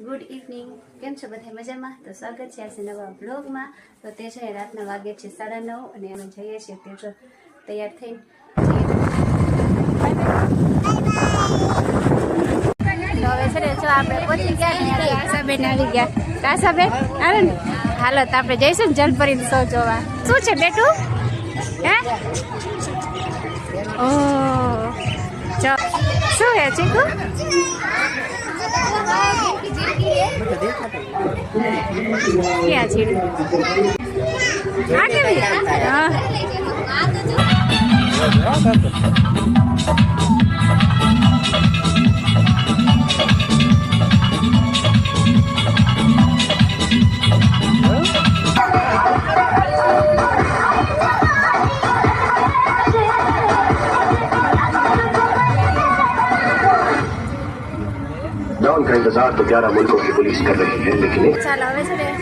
Good evening, કેમ છો બધા મજામાં? તો સ્વાગત છે આજે નવા બ્લોગમાં. તો તે છે રાતના વાગે છે 9:30 અને અમે જઈએ છીએ તે જો તૈયાર થઈને તો હવે છે ને જો આપણે પહોંચી ગયા ને આશાબેન આવી ગયા. આશાબેન આવે ને હાલો તો આપણે જઈશું ને જલપરીનો શો જોવા. શું છે બેટું? હે ઓહ જો શું હે ચીકુ? क्या चीड़ आगे भी हाँ डाउन का इंतजार तो 11 मुल्कों की पुलिस कर रही है, लेकिन चलो હવે છે ને